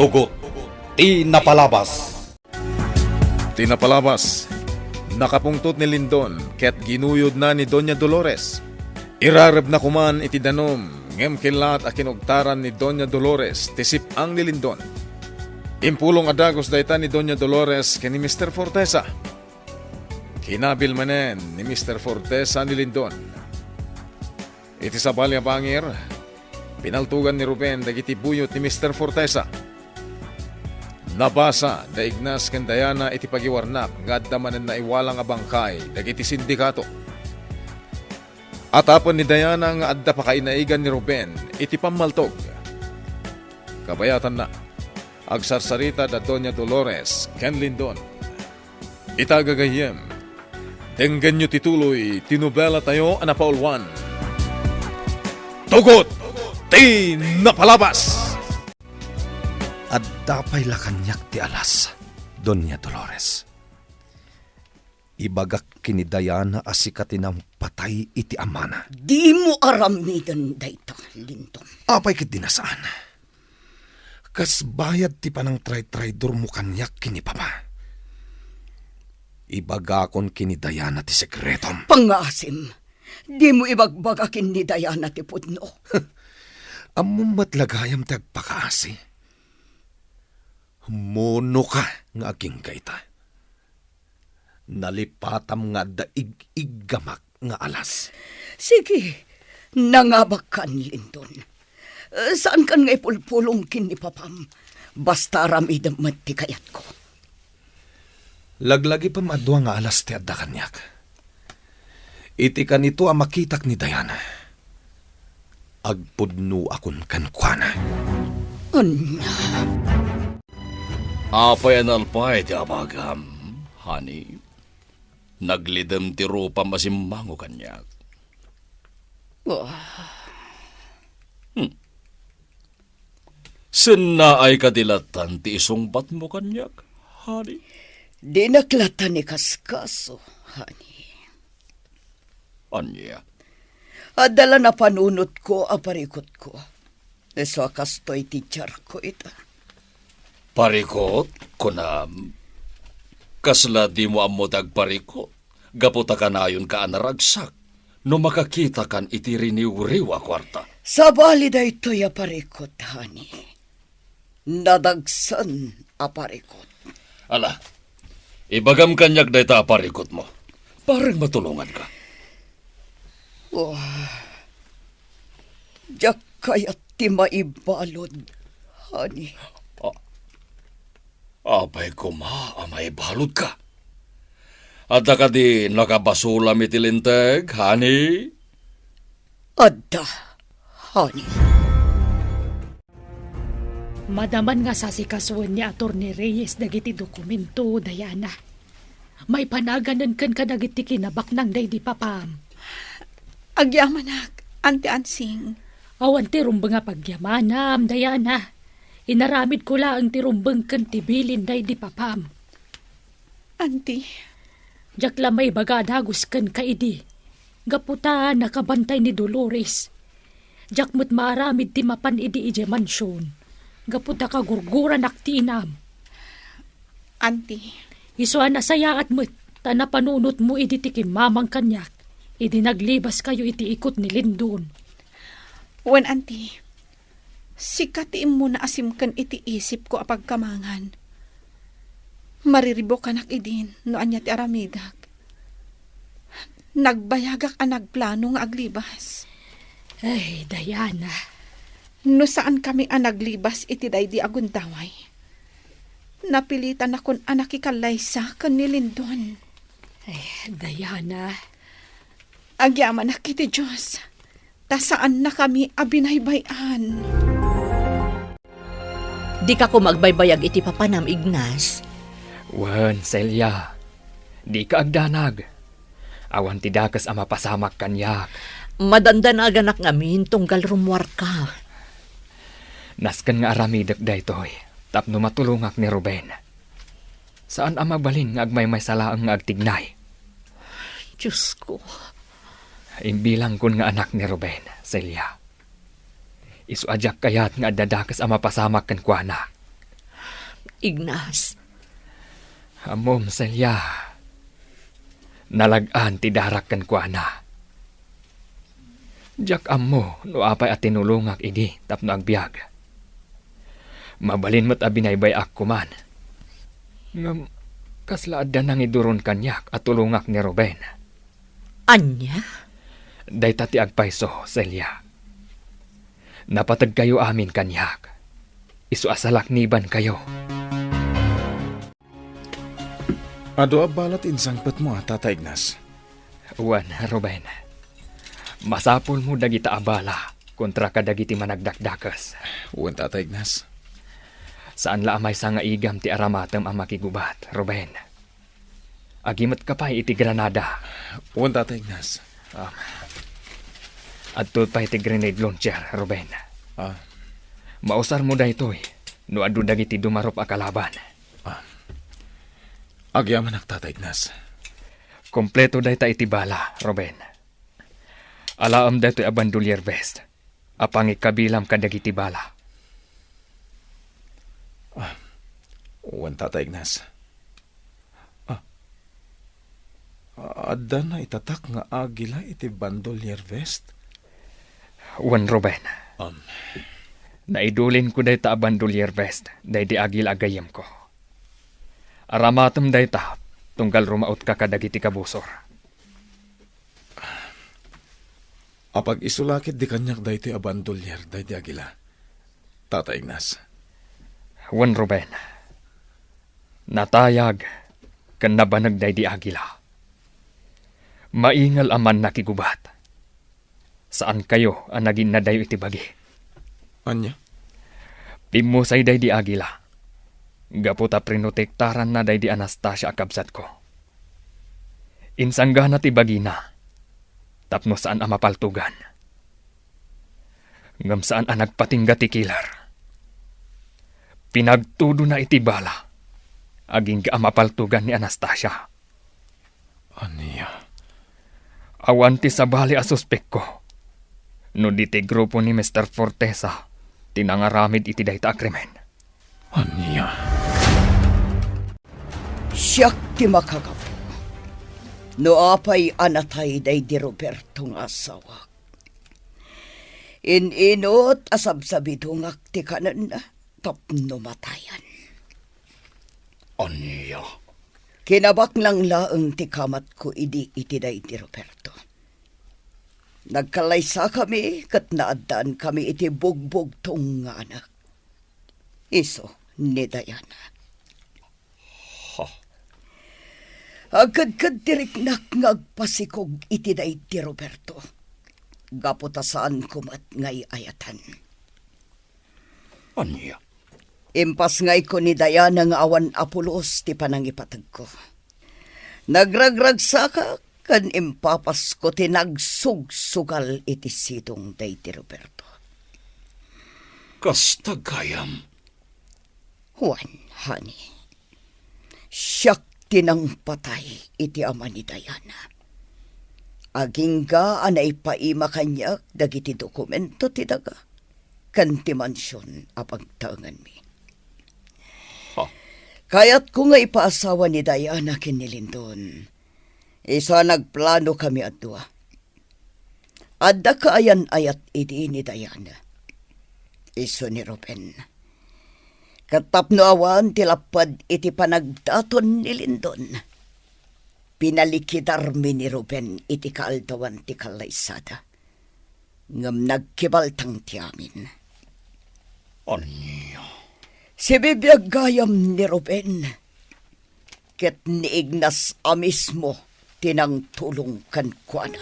Tugot, ti napalabas. Tinapalabas, nakapungtot ni Lindon, ket ginuyod na ni Doña Dolores. Irarab na kuman iti danom, ngem kilat a kinugtaran ni Doña Dolores, tisip ang ni Lindon. Impulong adagos dayta ni Doña Dolores ken ni Mr. Fortesa. Kinabil manen ni Mr. Fortesa ni Lindon. Iti sabali a bangir, pinaltugan ni Ruben dagiti buyot ni Mr. Fortesa. Nabasa da Ignas ken Diana iti pagiwarnak nga adda manen na iwalang a bangkay dagiti sindikato. At apon ni Diana nga adda pakainaigan ni Ruben iti pamaltog. Kabayatan na agsarsarita da Doña Dolores ken Lindon. Itagagayem, tenggan nyo tituloy tinubela tayo anapaulwan. Tugot, ti napalabas! At dapay lakanyak ti alas, Doña Dolores. Ibagak kini Diana asikatinang patay iti amana. Di mo aramidan dayta, Lindon. Apay kit dinasaan. Kas bayad ti panang tray-traydor mo kanyak kini papa. Ibagakon kini Diana ti sekretom. Pangasim, di mo ibagbagakin ni Diana ti pudno. Among matlagayam ti agpakaasi. Mono ka nga aging kayta. Nalipatam nga daig-igamak nga alas. Sige, nangabak kan, Lindon. Saan kan nga ipulpulong kini papam? Basta ramidam ti kayat ko. Laglagi pa madwa nga alas ti adda kanyak. Iti kanito ang makitak ni Diana. Agpudno akon kankwana. Anya? Apay analpay ti abagam, honey. Naglidem ti rupa masimmango kanyak. Sina ay kadilatan ti isungbat mo kanyak, honey. Di naklatan ni kaskaso, honey. Anya? Adala na panunot ko, aparikot ko. Eso akastoy teacher ko ita. Parikot, kunam. Kasla di mo amo dagparikot. Gaputa ka na ayon ka anaragsak. No makakita kan iti riniw-riw a kwarta. Sabali da ito aparikot, honey. Nadagsan aparikot. Ala, ibagam kanyak da ita aparikot mo. Parang matulungan ka. Diyak kaya't ti maibalod, honey. Apay ko amay balod ka. At ka di nakabasulam itilinteg, honey? Adda, honey. Madaman nga sasikasuan ni Atty. Reyes dagiti dokumento, Diana. May panaganan kan ka dagiti kinabak ng daydi papam. Agyamanak, anti-ansing. Awan ti rumbang nga pagyamanam, Diana. Inaramid ko lang ti rumbang kan tibilin daydi papam. Anti. Jak lamay baga dagos kan kaidi. Gaputa nakabantay ni Dolores. Jak mo't maaramid ti mapan idi ije mansyon. Gaputa ka gurguran aktinam. Anti. Isuan na saya at mo't tanapanunot mo idi ti kimamang kanyak. Idi naglibas kayo iti ikot ni Lindon. Wen, anti. Sikatiin mo na asimkan iti isip ko apag kamangan. Mariribo kanak idin no anya ti aramidag. Nagbayagak ang nagplano nga aglibas. Ay, Diana. No saan kami ang naglibas iti daydi agundaway. Napilitan akon anak ikalaysa kan ni Lindon. Ay, Diana. Agyaman na kiti Diyos. Ta saan na kami abinaybayan. Di ka ko magbaybayag iti papanam, Ignas. Wen, Celia. Di ka agdanag. Awan ti dakas ama pasamak kanyak. Madanda na aganak ngamin tunggal rumwar ka. Naskan nga aramidak daytoy. Tapno matulungak ni Ruben. Saan ama balin nga agmay salaang nga agtignay? Diyos ko. Imbilang kun nga anak ni Ruben, Celia. Isu ajak kayat nga dadakas ama pasamak kan kuana. Ignas. Amom, Celia. Nalagaan ti darak kan kuana. Jak ammo, no apay at tinulungak idi, tapno agbiag. Mabalin mo't abinaybay ak kuman. Ngam, kaslaad da nang iduron kanyak at tulungak ni Ruben. Anya? Day tati agpayso, Celia. Napatag kayo amin kanyak. Isu asalak niban kayo. Ado abalat insangpat mo, Tata Ignas. Wan, Ruben. Masapul mo dagita abala kontra ka dagiti managdakdakas. Uwan, Tata Ignas. Saan la amay sa nga igam ti aramatem ang makigubat, Ruben? Agimat ka pa iti Granada. Uwan, Tata Ignas. At pa iti grenade launcher, Ruben. Ah, Mausar mo da ito'y, no adu dagiti dumarop a kalaban. agyaman ak, Tata Ignas. Kompleto da iti bala, Ruben. Alaam da ito'y abandolier best. Apang ikabilam ka dagiti bala. Uwan, Tata Ignas. Adda na itatak nga agila iti bandolier vest. Wan, Ruben. Um, Naidulin ko day ta abandolier best, day di agil agayem ko. Aramatem day ta, tunggal rumaot ka kadagiti kabusor. Apag isulakit di kanyak da iti abandolier day di agila. Tata Ignas. Wan, Ruben. Natayag, kan nabanag day di agila. Maingal aman nakigubat. Saan kayo ang naging nadayo iti bagi? Anya? Pimusay day di agila. Gaputa prinotektaran na day di Anastasia akabsat ko. Insangga na ti bagina. Tapno saan ang mapaltugan. Ngam saan ang nagpatingga ti kilar. Pinagtudo na iti bala. Aging ka ang mapaltugan ni Anastasia. Anya? Awan ti sabali a suspek ko. No di ti grupo ni Mr. Fortesa, tinangaramid iti dayta a krimen. Anya? Siyak ti makagapo. No apay anatay day di Roberto nga asawa. Inot asabsabidungak ti kanan na tapno matayan. Anya? Kinabak lang laeng ti kamat ko iti day di Roberto. Nagkalaysa kami kat naadaan kami iti bugbog tong nga anak. Iso ni Diana. Agad-kad tiriknak ngagpasikog iti day di Roberto. Gaputasaan kumat ngay ayatan. Anya? Impas ngay ko ni Diana nga awan Apolos ti panangipatag ko. Nagragragsaka kan impapas ko tinagsugsugal iti sidong day ti Roberto. Kastagayam. Juan, honey. Siyak tinang patay iti ama ni Diana. Agingga anay paima kanyak dagiti dokumento ti daga. Kanti mansyon apagtaangan mi. Kaya't ko nga ipaasawa ni Diana kinilindon. Isa nagplano kami at dua. Adda kaayan ayat iti ni Diana. Iso ni Ruben. Katapno awan tilapad iti panagdaton ni Lindon. Pinalikidar mi ni Ruben iti kaaldawan ti kalaysada. Ngam nagkibaltang ti amin. Anya? Si bibiyag gayam ni Ruben. Ket ni Ignas amismo tinang tulong kan kuana.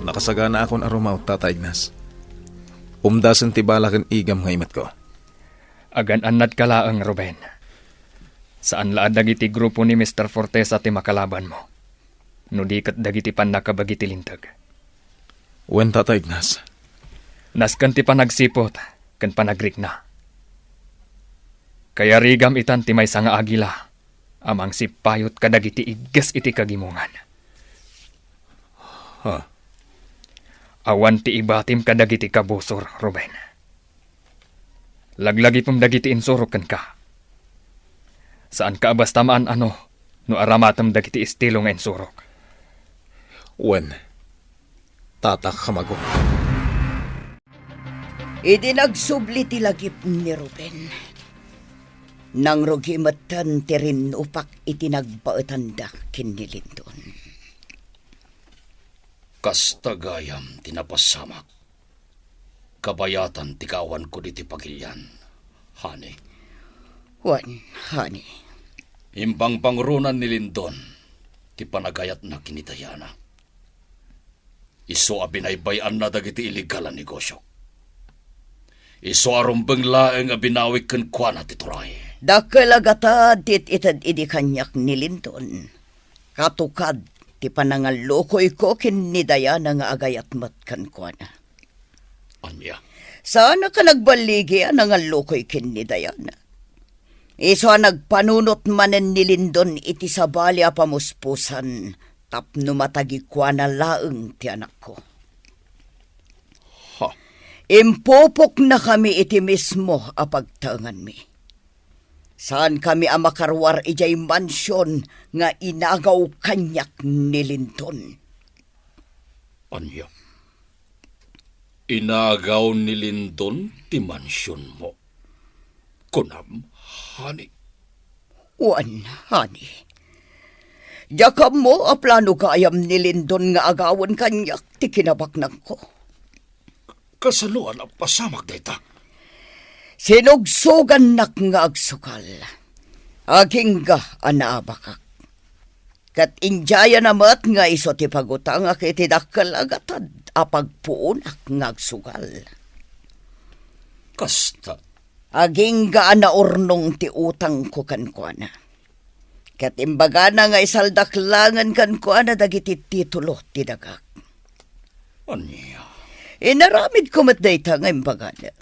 Nakasagana akon arumaw, Tata Ignas. Umdasan ti balakan igam nga imat ko. Agan anad kalaang, Ruben. Saan laad dagiti grupo ni Mr. Fortesa ti makalaban mo? No di kat dagiti pan nakabagiti lintag. Uwan, Tata Ignas. Naskan ti panagsipot, kan panagrik na. Kaya rigam itan ti may sanga agila, amang sipayot kadagiti igges iti kagimungan. Ha? Awan ti ibatim kadagiti kabusor, Ruben. Laglagi pong dagiti insurok kan ka. Saan ka basta maan ano, no aramatam dagiti estilo nga insurok. Wen, tatak kamago. Idi nagsubli ti lagip ni Ruben. Nang rugimatan ti rin upak iti nagbaetanda ken ni Lindon. Kastagayam tinapasamak. Kabayatan tikawan ko diti pagilyan. Hani. Wan, honey. Imbang pangrunan ni Lindon, ti panagayat na kinitayana. Iso abinaybayan na dagiti iligal ang negosyo. Iso arumbeng laeng abinawik ken kuana ti turay. Dakalagata dit itad idi kanyak ni Lindon. Katukad ti panangalokoy ko kin ni Diana nga agayat mat kan kuana. Anya, Sana ka nagbaligi ang nangalukoy kin ni Diana. Iso nagpanunot manen ni Lindon iti sabali a pamuspusan tapno matagi kuana laeng ti anak ko. Ha. Impupok na kami iti mismo a pagtangan mi. Saan kami ang makarwar ijay mansyon nga inagaw kanyak ni Lindon? Anya. Inagaw ni Lindon ti mansyon mo. Kunam, hani. Wan, honey. Yakam mo a plano kaayam ni Lindon nga agawan kanyak ti kinabaknang ko. Kasaluan ang pasamak dayta. Sinugsugan nak nga agsukal. Aging ga anaabakak. Kat injaya namat nga iso ti pagutang iti dakkel agatad apagpuunak nga agsugal. Kasta. Aging ga anaurnong ti utang ko kankwana. Kat imbaga na nga isaldaklangan kankwana dagiti titulo ti dagak. Anya. Inaramid ko matdayta nga imbaga na.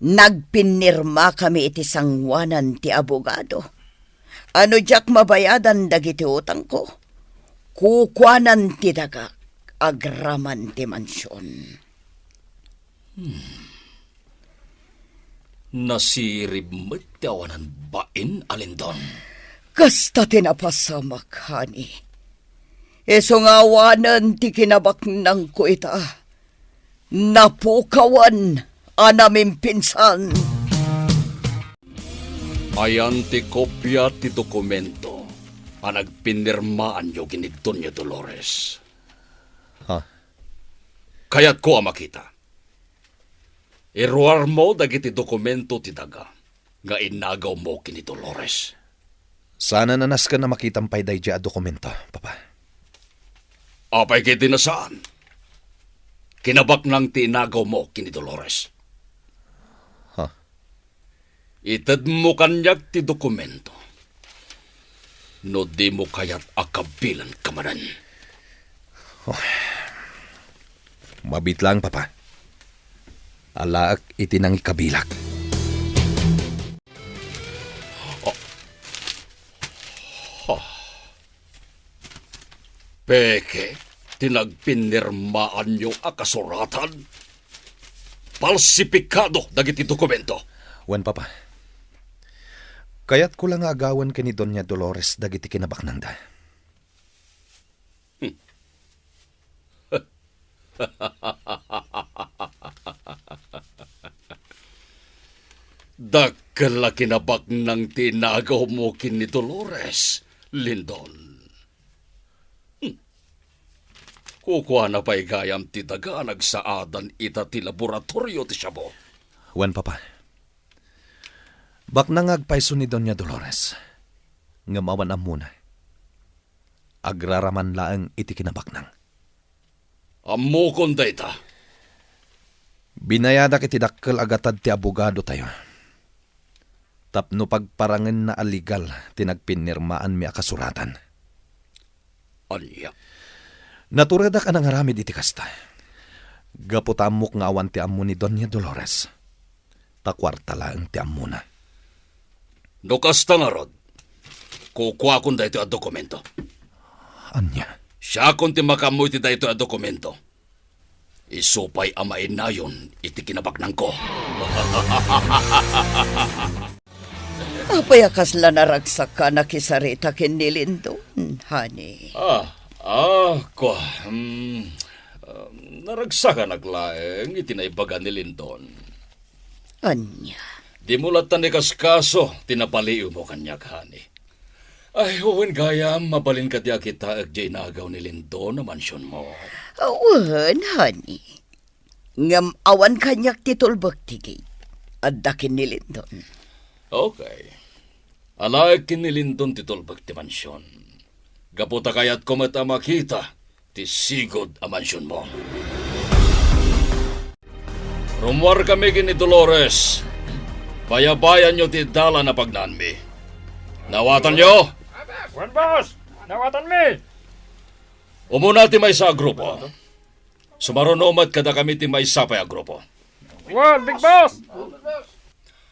Nagpinirma kami iti sangwanan ti abogado. Ano jak mabayadan dagiti utang ko? Kukwanan ti dagak, agraman ti mansyon. Nasirib mo't tawanan bain alindon. Kasta tinapasamak, honey. Eso nga wanan ti kinabaknang ko ita. Napukawan anaming pinsan. Ayan ti kopya ti dokumento ang nagpinirmaan nyo gini Doña Dolores. Ha? Kaya't ko ang makita. Iruar mo dagiti dokumento ti daga nga inagaw mo kini Dolores. Sana nanas ka na makitang payday dya dokumento, Papa. Apay kiti na saan? Kinabak nang ti inagaw mo kini Dolores. Ha? Itad mo kanyak ti dokumento. No di mo kaya't akabilan kamanan. Mabit lang, Papa. Alaak iti nang ikabilak. Peke, tinagpinirmaan nyo akasuratan. Palsipikado dagiti dokumento. Wan, Papa. Kaya't ko lang agawan ka ni Doña Dolores dagiti kinabaknanda. Dakala kinabak ng tinagaw mo kini Dolores, Lindon. Kukuha na pa'y gayam ti daga nagsaadan ita ti laboratorio ti Sabo. Wan, Papa. Bak nangagpaiso ni Doña Dolores. Nga mawan muna. Agraraman laang iti kinabaknang. Amo kon dayta. Binayadak iti dakkel agatad ti abogado tayo. Tapno pagparangen na aligal tinagpinirmaan mi akasuratan. Anya. Naturada ka nang haramid iti kasta. Gaputamok nga awan ti ammo ni Doña Dolores. Takwarta lang ti ammo na. No kasta nga rod, kukuha kon dayto a dokumento. Anya? Siya kon ti makamoy ti dayto a dokumento. Isupay amain nayon iti kinabaknang ko. Apay kasla naragsak ka na kisarita ken ni Lindon, honey. Ko. Naragsakan naglaeng itinaibaga ni Lindon. Anya. Di mo latan ni kaskaso, tinapaliw mo kanyak, hani. Ay, huwin gayam, mabalin ka diya kita ag jay nagaw ni Lindon na mansyon mo. Awan, honey. Ngam awan kanyak titulbak tigay. Addakin ni Lindon. Okay. Alaik kin ni Lindon titulbak ti mansyon. Gaputa kayat ko mata makita, ti sigod a mansyon mo. Rumwar kami kin ni Dolores. Bayabayan nyo ti dala na pagnanmi. Nawatan nyo? Wan boss! Nawatan mi! Umuna ti may sa grupo. Sumarunomat kada kami ti may sa pa grupo. Wan, big boss!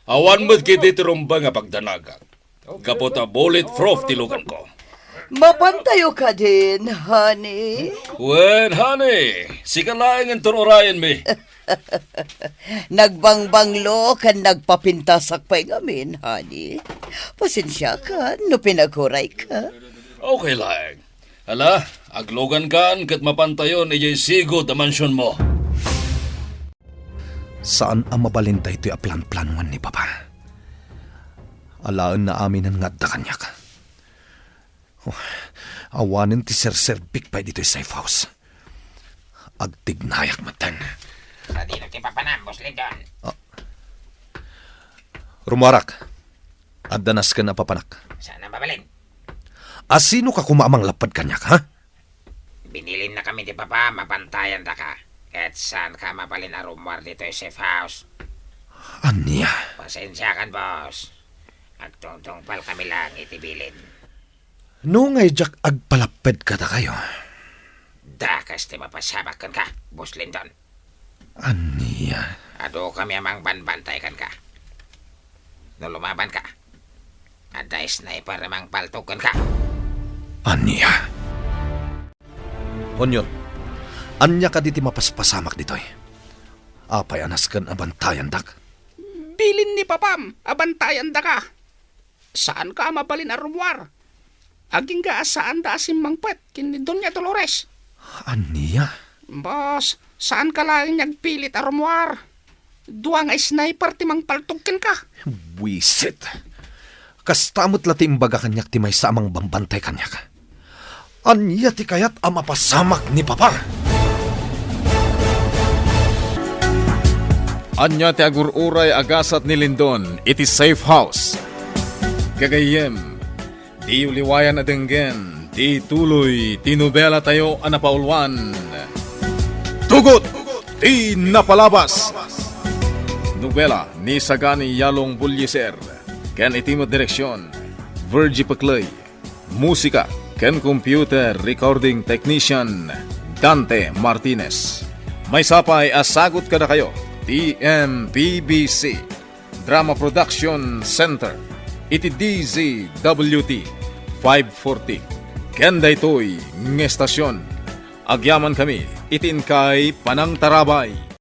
Awan mo't kiti ti rumba nga pagdanagag. Kapota bullet-proof tilugan ko. Mapantayo ka din, honey. Wen, honey, sikalaing ang tunorayan mi. Nagbangbanglo kan nagpapintasak pa'y ngamin, honey. Pasensya ka, no pinaghuray ka. Okay lang. Hala, aglogan kan kat mapantayon ijay sigod na mansyon mo. Saan ang mabalintay ito'y aplan-planuan ni Papa? Alaan na amin ang ngadda kanyak. Awanin ti ser-serbik pa dito'y safe house. Agtignayak matan. Sa di nagtipapanam, Boss Lindon. Rumarak. Adanas ka na papanak. Saan ang babalin? Asino ka kumamang lapad kanyak, ha? Binilin na kami di Papa, mapantayan da ka. Kahit saan ka mabalin na rumwar dito yung safe house. Anya? Pasensya kan, boss. Agtungtong pal kami lang itibilin. No ngay jak agpalaped ka ta kayo. Dakas ti mapasabak kan ka, Boss Lindon. Anya? Ado kami amang banbantay kan ka. No lumaban ka. Ada sniper amang paltukan ka. Anya? Onyon, anya ka diti mapaspasamak ditoy. Apay anas kan abantayan dak. Bilin ni Papam, abantayan da ka. Saan ka mabalin arumwar? Aging ka saan da asim mangpet, kin ni Doña Dolores. Anya? Boss, saan ka lang nagpilit arumwar? Duwang ay sniper timang paltukin ka. Wisit. Kastamot lati imbaga kanyak ti may samang bambantay kanyak. Anya ti kayat amapasamak ni Papa. Anya ti agururay agasat ni Lindon, iti safe house. Gagayem, di uliwayan na denggen, di tuloy, tinubela tayo anapaulwan. Tugot, di napalabas. Nobela ni Sagani Yalong Bulyeser, ken itimo direksyon, Virgie Paclay. Musika, ken computer recording technician, Dante Martinez. May sapay asagot kada kayo, TMPBC, Drama Production Center, iti DZWT 540. Kenda ito'y ng estasyon. Agyaman kami, itin kay Panang Tarabay.